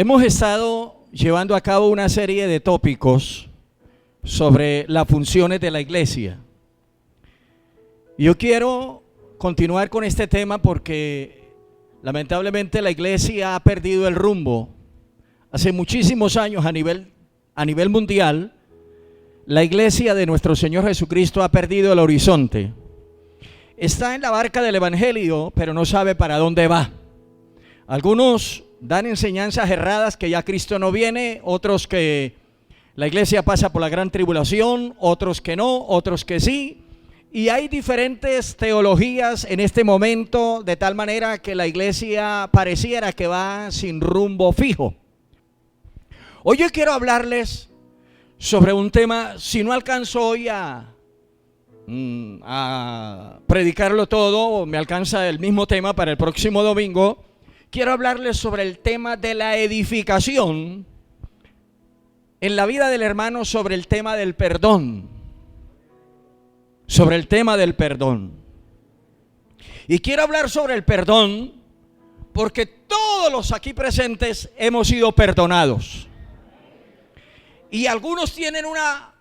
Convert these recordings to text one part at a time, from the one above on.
Hemos estado llevando a cabo una serie de tópicos sobre las funciones de la iglesia. Yo quiero continuar con este tema porque lamentablemente la iglesia ha perdido el rumbo. Hace muchísimos años a nivel mundial, la iglesia de nuestro Señor Jesucristo ha perdido el horizonte. Está en la barca del evangelio, pero no sabe para dónde va. Algunos dan enseñanzas erradas que ya Cristo no viene, otros que la iglesia pasa por la gran tribulación, otros que no, otros que sí. Y hay diferentes teologías en este momento, de tal manera que la iglesia pareciera que va sin rumbo fijo. Hoy yo quiero hablarles sobre un tema, si no alcanzo hoy a predicarlo todo, me alcanza el mismo tema para el próximo domingo. Quiero hablarles sobre el tema de la edificación en la vida del hermano, sobre el tema del perdón. Sobre el tema del perdón. Y quiero hablar sobre el perdón porque todos los aquí presentes hemos sido perdonados. Y algunos tienen una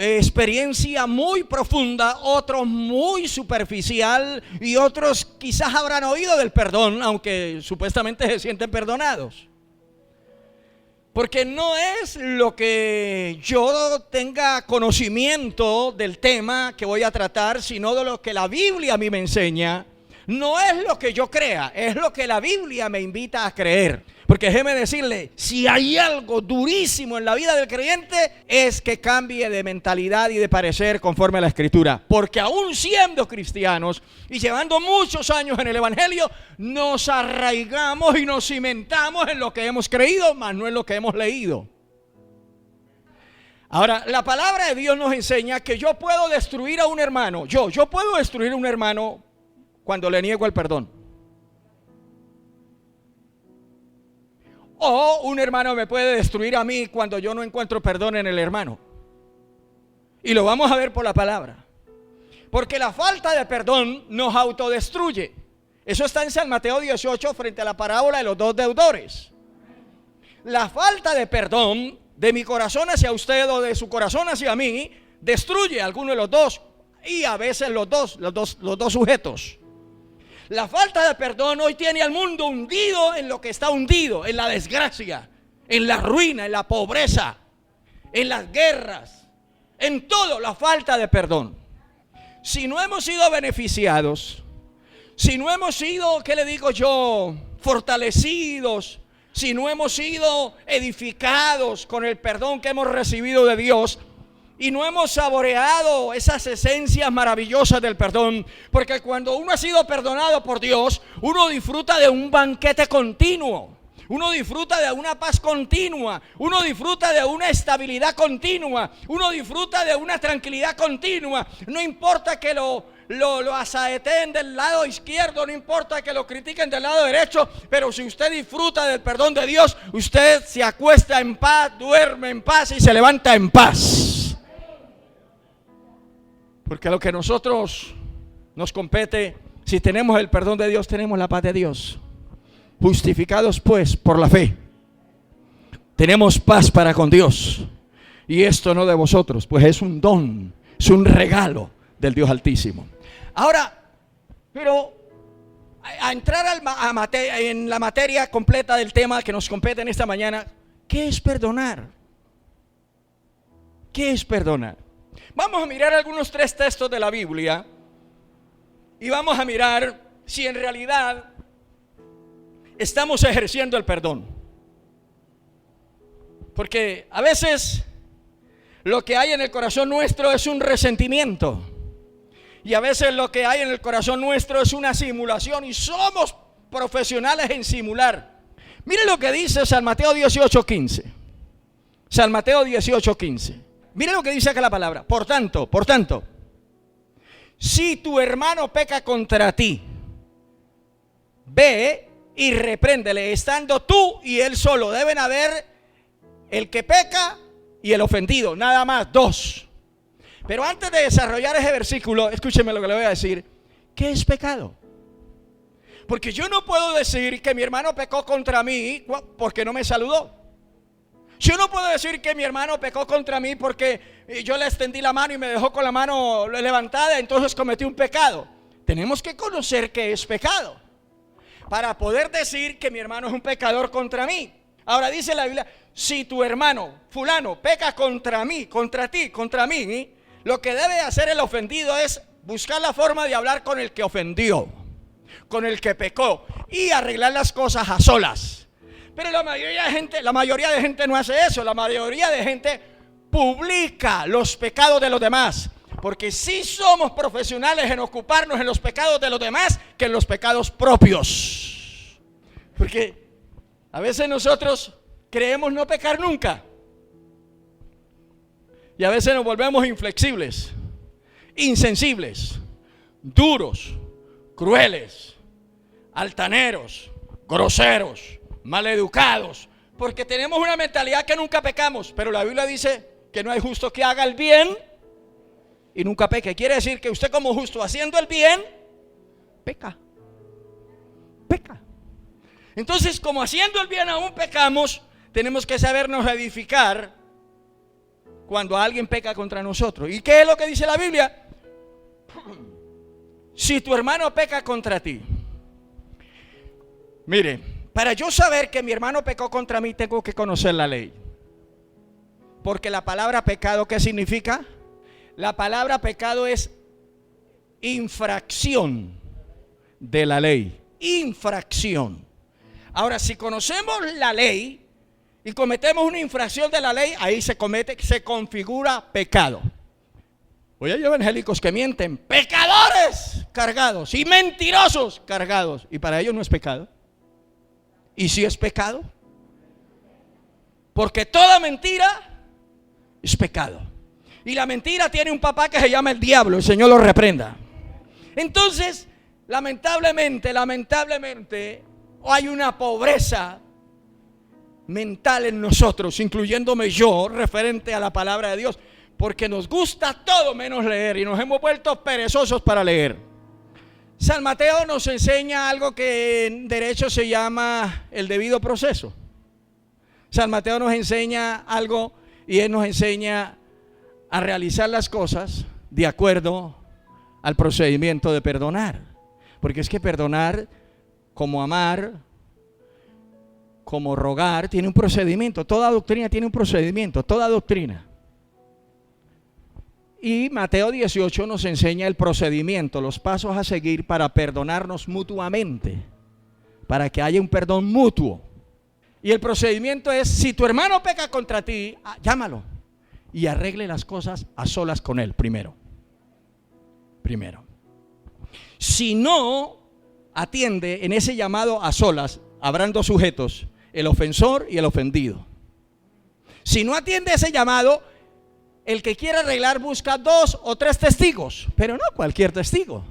experiencia muy profunda, otros muy superficial y otros quizás habrán oído del perdón, aunque supuestamente se sienten perdonados. Porque no es lo que yo tenga conocimiento del tema que voy a tratar, sino de lo que la Biblia a mí me enseña. No es lo que yo crea, es lo que la Biblia me invita a creer. Porque déjeme decirle, si hay algo durísimo en la vida del creyente, es que cambie de mentalidad y de parecer conforme a la Escritura. Porque aún siendo cristianos y llevando muchos años en el evangelio, nos arraigamos y nos cimentamos en lo que hemos creído, más no en lo que hemos leído. Ahora, la palabra de Dios nos enseña que yo puedo destruir a un hermano. Yo puedo destruir a un hermano cuando le niego el perdón. O un hermano me puede destruir a mí cuando yo no encuentro perdón en el hermano. Y lo vamos a ver por la palabra. Porque la falta de perdón nos autodestruye. Eso está en San Mateo 18 frente a la parábola de los dos deudores. La falta de perdón de mi corazón hacia usted o de su corazón hacia mí destruye a alguno de los dos. Y a veces los dos sujetos. La falta de perdón hoy tiene al mundo hundido en lo que está hundido, en la desgracia, en la ruina, en la pobreza, en las guerras, en todo, la falta de perdón. Si no hemos sido beneficiados, si no hemos sido, ¿qué le digo yo?, fortalecidos, si no hemos sido edificados con el perdón que hemos recibido de Dios, y no hemos saboreado esas esencias maravillosas del perdón, porque cuando uno ha sido perdonado por Dios, uno disfruta de un banquete continuo, uno disfruta de una paz continua, uno disfruta de una estabilidad continua, uno disfruta de una tranquilidad continua. No importa que lo asaeteen del lado izquierdo, no importa que lo critiquen del lado derecho, pero si usted disfruta del perdón de Dios, usted se acuesta en paz, duerme en paz y se levanta en paz. Porque lo que a nosotros nos compete, si tenemos el perdón de Dios, tenemos la paz de Dios. Justificados pues por la fe, tenemos paz para con Dios. Y esto no de vosotros, pues es un don, es un regalo del Dios Altísimo. Ahora, pero a entrar en la materia completa del tema que nos compete en esta mañana, ¿qué es perdonar? ¿Qué es perdonar? Vamos a mirar algunos 3 textos de la Biblia y vamos a mirar si en realidad estamos ejerciendo el perdón. Porque a veces lo que hay en el corazón nuestro es un resentimiento y a veces lo que hay en el corazón nuestro es una simulación y somos profesionales en simular. Mire lo que dice San Mateo 18:15. San Mateo 18:15. Mire lo que dice acá la palabra. Por tanto, si tu hermano peca contra ti, ve y repréndele, estando tú y él solo. Deben haber el que peca y el ofendido, nada más, 2. Pero antes de desarrollar ese versículo, escúcheme lo que le voy a decir. ¿Qué es pecado? Porque yo no puedo decir que mi hermano pecó contra mí porque no me saludó. Yo no puedo decir que mi hermano pecó contra mí porque yo le extendí la mano y me dejó con la mano levantada, entonces cometí un pecado. Tenemos que conocer qué es pecado para poder decir que mi hermano es un pecador contra mí. Ahora dice la Biblia, si tu hermano fulano peca contra mí, contra ti, contra mí, lo que debe hacer el ofendido es buscar la forma de hablar con el que ofendió, con el que pecó, y arreglar las cosas a solas. Pero la mayoría de gente no hace eso. La mayoría de gente publica los pecados de los demás, porque sí somos profesionales en ocuparnos en los pecados de los demás que en los pecados propios. Porque a veces nosotros creemos no pecar nunca, y a veces nos volvemos inflexibles, insensibles, duros, crueles, altaneros, groseros, maleducados, porque tenemos una mentalidad que nunca pecamos. Pero la Biblia dice que no hay justo que haga el bien y nunca peque. Quiere decir que usted, como justo haciendo el bien, peca. Entonces, como haciendo el bien aún pecamos, tenemos que sabernos edificar cuando alguien peca contra nosotros. ¿Y qué es lo que dice la Biblia? Si tu hermano peca contra ti, mire, para yo saber que mi hermano pecó contra mí, tengo que conocer la ley. Porque la palabra pecado, ¿qué significa? La palabra pecado es infracción de la ley. Infracción. Ahora, si conocemos la ley y cometemos una infracción de la ley, ahí se configura pecado. Hoy hay evangélicos que mienten, pecadores cargados y mentirosos cargados, y para ellos no es pecado. ¿Y si es pecado? Porque toda mentira es pecado. Y la mentira tiene un papá que se llama el diablo. El Señor lo reprenda. Entonces, lamentablemente, hay una pobreza mental en nosotros, incluyéndome yo, referente a la palabra de Dios, porque nos gusta todo menos leer y nos hemos vuelto perezosos para leer. San Mateo nos enseña algo que en derecho se llama el debido proceso. San Mateo nos enseña algo, y él nos enseña a realizar las cosas de acuerdo al procedimiento de perdonar. Porque es que perdonar, como amar, como rogar, tiene un procedimiento. Toda doctrina tiene un procedimiento, toda doctrina. Y Mateo 18 nos enseña el procedimiento, los pasos a seguir para perdonarnos mutuamente, para que haya un perdón mutuo. Y el procedimiento es: si tu hermano peca contra ti, llámalo y arregle las cosas a solas con él primero. Si no atiende en ese llamado a solas, habrán dos sujetos, el ofensor y el ofendido. Si no atiende ese llamado, el que quiere arreglar busca 2 o 3 testigos, pero no cualquier testigo.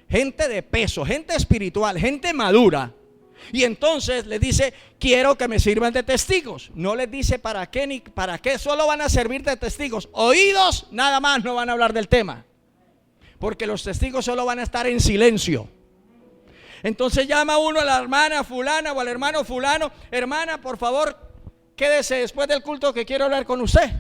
Gente de peso, gente espiritual, gente madura. Y entonces les dice: quiero que me sirvan de testigos. No les dice para qué ni para qué, solo van a servir de testigos. Oídos, nada más, no van a hablar del tema. Porque los testigos solo van a estar en silencio. Entonces llama uno a la hermana fulana o al hermano fulano: hermana, por favor, quédese después del culto que quiero hablar con usted.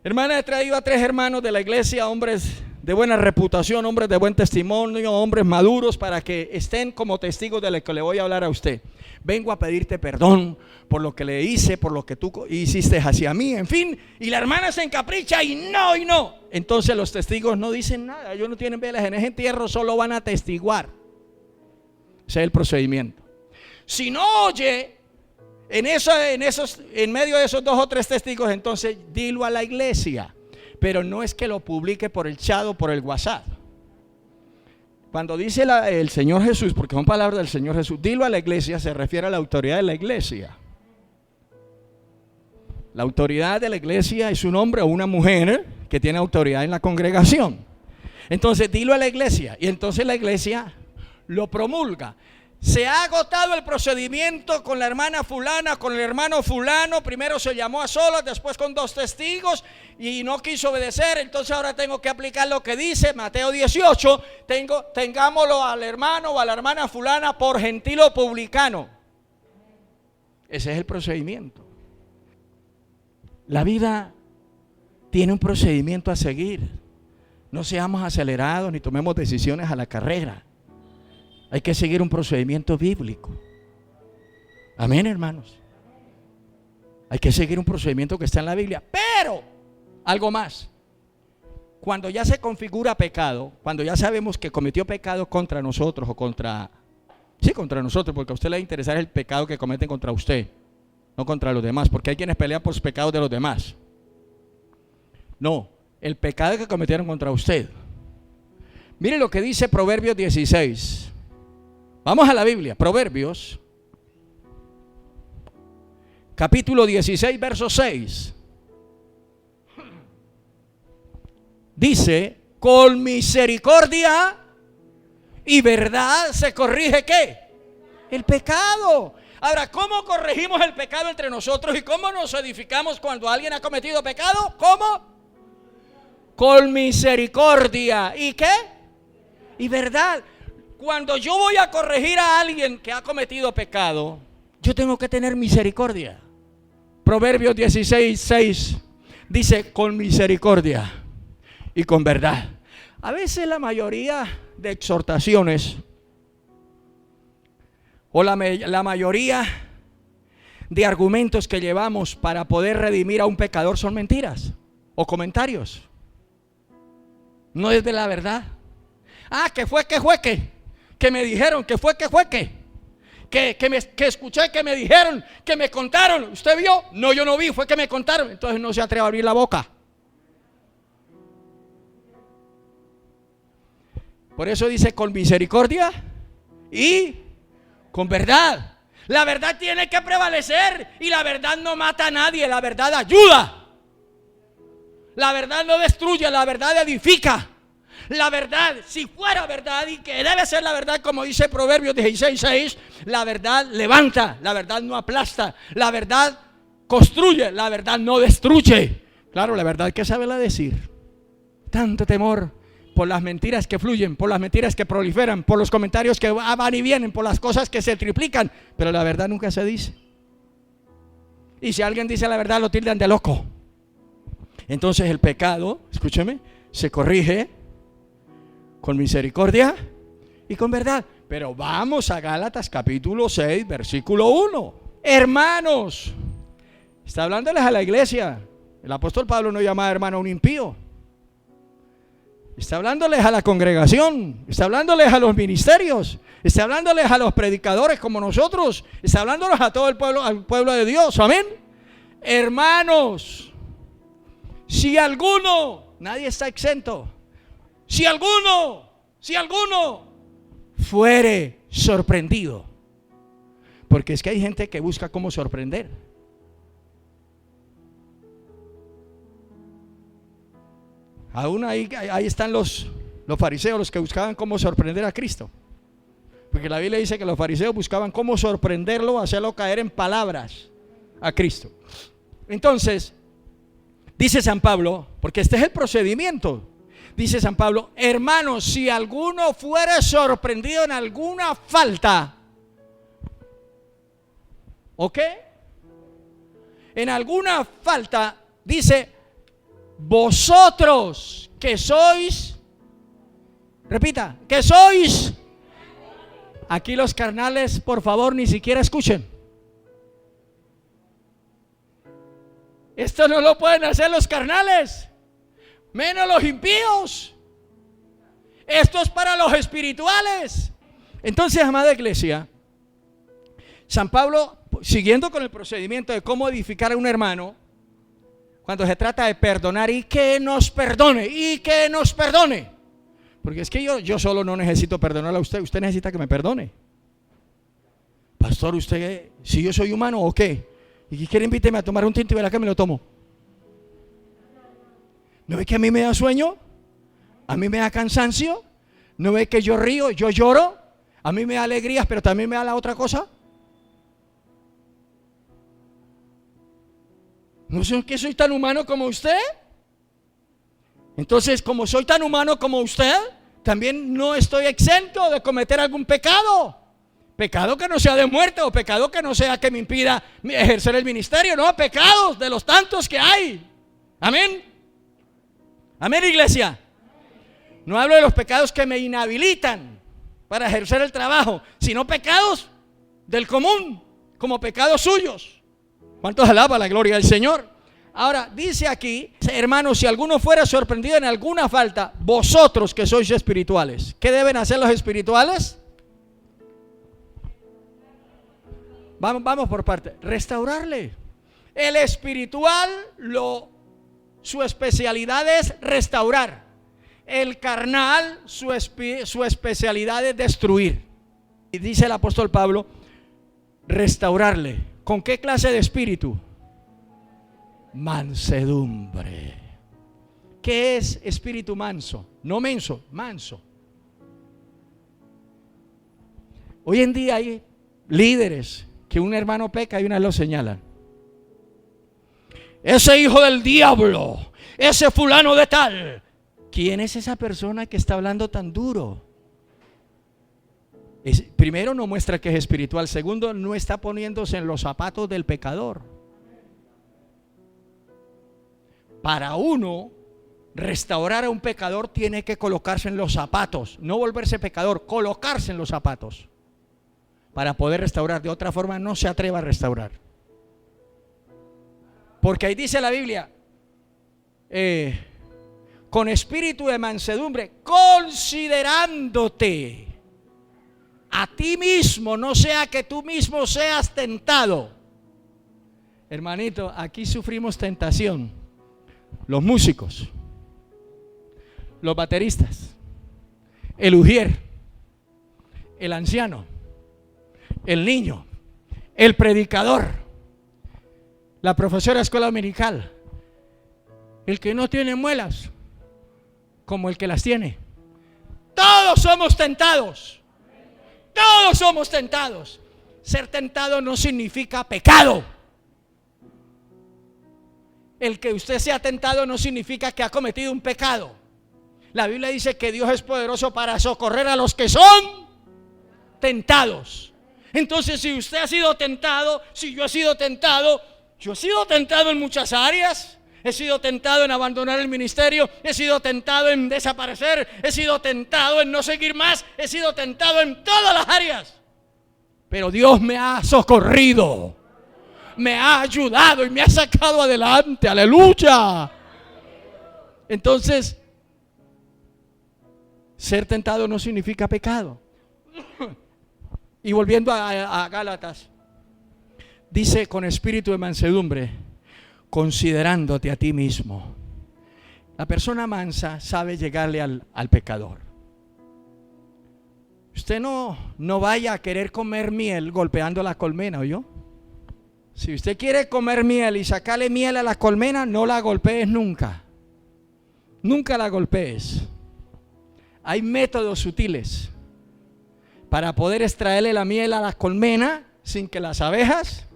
Hermana, he traído a 3 hermanos de la iglesia, hombres de buena reputación, hombres de buen testimonio, hombres maduros, para que estén como testigos de lo que le voy a hablar a usted. Vengo a pedirte perdón por lo que le hice, por lo que tú hiciste hacia mí, en fin. Y la hermana se encapricha y no. Entonces los testigos no dicen nada, ellos no tienen velas en ese entierro, solo van a testiguar. Ese es el procedimiento. Si no oye en medio de esos 2 o 3 testigos, entonces dilo a la iglesia. Pero no es que lo publique por el chat o por el WhatsApp. Cuando dice el Señor Jesús, porque son palabras del Señor Jesús, dilo a la iglesia, se refiere a la autoridad de la iglesia. La autoridad de la iglesia es un hombre o una mujer que tiene autoridad en la congregación. Entonces dilo a la iglesia, y entonces la iglesia lo promulga. Se ha agotado el procedimiento con la hermana fulana, con el hermano fulano. Primero se llamó a solas, después con 2 testigos y no quiso obedecer. Entonces ahora tengo que aplicar lo que dice Mateo 18. Tengámoslo al hermano o a la hermana fulana por gentil o publicano. Ese es el procedimiento. La vida tiene un procedimiento a seguir. No seamos acelerados ni tomemos decisiones a la carrera. Hay que seguir un procedimiento bíblico. Amén, hermanos. Hay que seguir un procedimiento que está en la Biblia. Pero, algo más. Cuando ya se configura pecado, cuando ya sabemos que cometió pecado contra nosotros o contra nosotros, porque a usted le va a interesar el pecado que cometen contra usted, no contra los demás, porque hay quienes pelean por los pecados de los demás. No, el pecado que cometieron contra usted. Mire lo que dice Proverbios 16. Vamos a la Biblia, Proverbios, capítulo 16, verso 6. Dice, con misericordia y verdad se corrige ¿qué? El pecado. Ahora, ¿cómo corregimos el pecado entre nosotros y cómo nos edificamos cuando alguien ha cometido pecado? ¿Cómo? Con misericordia. ¿Y qué? Y verdad. Cuando yo voy a corregir a alguien que ha cometido pecado, yo tengo que tener misericordia. Proverbios 16, 6 dice, con misericordia y con verdad. A veces la mayoría de exhortaciones o la mayoría de argumentos que llevamos para poder redimir a un pecador son mentiras o comentarios. No es de la verdad. Que me dijeron, que escuché, que me dijeron, que me contaron. ¿Usted vio? No, yo no vi, fue que me contaron. Entonces no se atreve a abrir la boca. Por eso dice con misericordia y con verdad. La verdad tiene que prevalecer y la verdad no mata a nadie, la verdad ayuda. La verdad no destruye, la verdad edifica. La verdad, si fuera verdad, y que debe ser la verdad, como dice Proverbios 16:6, la verdad levanta, la verdad no aplasta, la verdad construye, la verdad no destruye. Claro, la verdad hay que saberla decir. Tanto temor por las mentiras que fluyen, por las mentiras que proliferan, por los comentarios que van y vienen, por las cosas que se triplican, pero la verdad nunca se dice. Y si alguien dice la verdad, lo tildan de loco. Entonces el pecado, escúcheme, se corrige con misericordia y con verdad. Pero vamos a Gálatas capítulo 6, versículo 1. Hermanos, está hablándoles a la iglesia. El apóstol Pablo no llamaba hermano a un impío. Está hablándoles a la congregación, está hablándoles a los ministerios, está hablándoles a los predicadores como nosotros, está hablándoles a todo el pueblo, al pueblo de Dios. Amén. Hermanos, si alguno, nadie está exento. Si alguno fuere sorprendido, porque es que hay gente que busca cómo sorprender. Aún ahí están los fariseos, los que buscaban cómo sorprender a Cristo, porque la Biblia dice que los fariseos buscaban cómo sorprenderlo, hacerlo caer en palabras a Cristo. Entonces dice San Pablo, porque este es el procedimiento. Dice San Pablo, hermanos, si alguno fuera sorprendido en alguna falta, ¿ok? En alguna falta, dice, vosotros que sois, repita, que sois, aquí los carnales, por favor, ni siquiera escuchen. Esto no lo pueden hacer los carnales, menos los impíos. Esto es para los espirituales. Entonces, amada iglesia, San Pablo, siguiendo con el procedimiento de cómo edificar a un hermano, cuando se trata de perdonar, y que nos perdone, porque es que yo solo no necesito perdonar a usted, usted necesita que me perdone. Pastor, usted, si yo soy humano o qué, y quiere invíteme a tomar un tinto y verá que me lo tomo. ¿No ve que a mí me da sueño? ¿A mí me da cansancio? ¿No ve que yo río, yo lloro? A mí me da alegrías, pero también me da la otra cosa. ¿No sé que soy tan humano como usted? Entonces, como soy tan humano como usted, también no estoy exento de cometer algún pecado. Pecado que no sea de muerte, o pecado que no sea que me impida ejercer el ministerio. No, pecados de los tantos que hay. Amén. Amén, iglesia. No hablo de los pecados que me inhabilitan para ejercer el trabajo, sino pecados del común, como pecados suyos. ¿Cuántos alaban la gloria del Señor? Ahora, dice aquí, hermanos, si alguno fuera sorprendido en alguna falta, vosotros que sois espirituales, ¿qué deben hacer los espirituales? Vamos por parte. Restaurarle. El espiritual, su especialidad es restaurar. El carnal, su especialidad es destruir. Y dice el apóstol Pablo, restaurarle. ¿Con qué clase de espíritu? Mansedumbre. ¿Qué es espíritu manso? No menso, manso. Hoy en día hay líderes que un hermano peca y una lo señalan. Ese hijo del diablo, ese fulano de tal. ¿Quién es esa persona que está hablando tan duro? Primero, no muestra que es espiritual. Segundo, no está poniéndose en los zapatos del pecador. Para uno restaurar a un pecador tiene que colocarse en los zapatos, no volverse pecador, colocarse en los zapatos para poder restaurar. De otra forma no se atreva a restaurar. Porque ahí dice la Biblia, con espíritu de mansedumbre, considerándote a ti mismo, no sea que tú mismo seas tentado. Hermanito, aquí sufrimos tentación. Los músicos, los bateristas, el ujier, el anciano, el niño, el predicador, la profesora de escuela dominical, el que no tiene muelas, como el que las tiene. Todos somos tentados. Todos somos tentados. Ser tentado no significa pecado. El que usted sea tentado no significa que ha cometido un pecado. La Biblia dice que Dios es poderoso para socorrer a los que son tentados. Entonces, si usted ha sido tentado, si yo he sido tentado en muchas áreas. He sido tentado en abandonar el ministerio, he sido tentado en desaparecer, he sido tentado en no seguir más, he sido tentado en todas las áreas. Pero Dios me ha socorrido, me ha ayudado y me ha sacado adelante. Aleluya. Entonces, ser tentado no significa pecado. Y volviendo a Gálatas, dice con espíritu de mansedumbre, considerándote a ti mismo. La persona mansa sabe llegarle al pecador. Usted no vaya a querer comer miel golpeando la colmena, ¿oyó? Si usted quiere comer miel y sacarle miel a la colmena, no la golpees nunca. Nunca la golpees. Hay métodos sutiles para poder extraerle la miel a la colmena sin que las abejas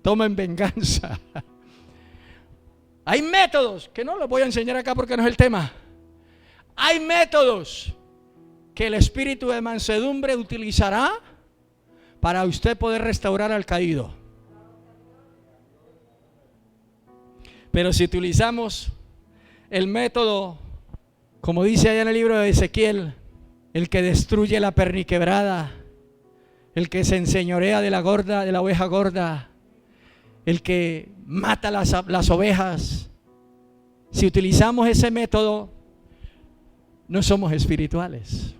tomen venganza. Hay métodos que no los voy a enseñar acá porque no es el tema. Hay métodos que el espíritu de mansedumbre utilizará para usted poder restaurar al caído. Pero si utilizamos el método, como dice allá en el libro de Ezequiel, el que destruye la perniquebrada, el que se enseñorea de la oveja gorda, el que mata las ovejas. Si utilizamos ese método, no somos espirituales.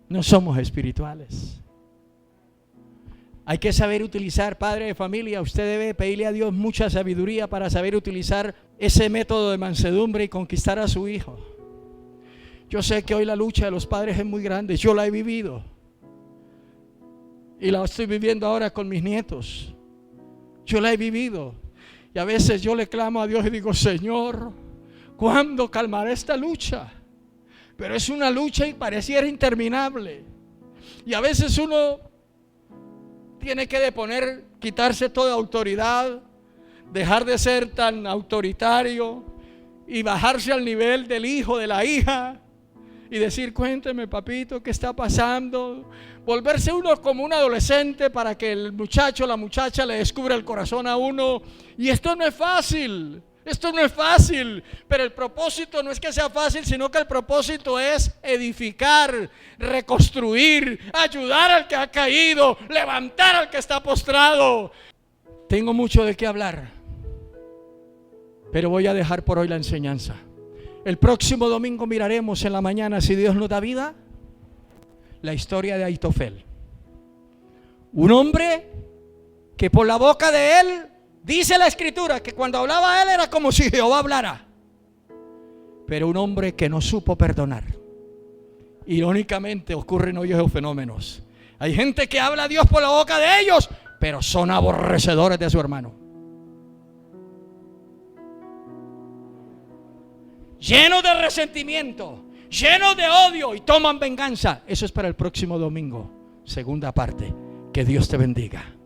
No somos espirituales. Hay que saber utilizar, padre de familia, usted debe pedirle a Dios mucha sabiduría para saber utilizar ese método de mansedumbre y conquistar a su hijo. Yo sé que hoy la lucha de los padres es muy grande, yo la he vivido y la estoy viviendo ahora con mis nietos. Yo la he vivido y a veces yo le clamo a Dios y digo, Señor, ¿cuándo calmará esta lucha? Pero es una lucha y pareciera interminable. Y a veces uno tiene que quitarse toda autoridad, dejar de ser tan autoritario y bajarse al nivel del hijo, de la hija, y decir: cuénteme, papito, ¿qué está pasando? Volverse uno como un adolescente para que el muchacho o la muchacha le descubra el corazón a uno. Y esto no es fácil. Esto no es fácil, pero el propósito no es que sea fácil, sino que el propósito es edificar, reconstruir, ayudar al que ha caído, levantar al que está postrado. Tengo mucho de qué hablar, pero voy a dejar por hoy la enseñanza. El próximo domingo miraremos en la mañana, si Dios nos da vida, la historia de Ahitofel. Un hombre que por la boca de él, dice la Escritura, que cuando hablaba él era como si Jehová hablara. Pero un hombre que no supo perdonar. Irónicamente ocurren hoy esos fenómenos. Hay gente que habla a Dios por la boca de ellos, pero son aborrecedores de su hermano. Llenos de resentimiento, llenos de odio y toman venganza. Eso es para el próximo domingo, segunda parte. Que Dios te bendiga.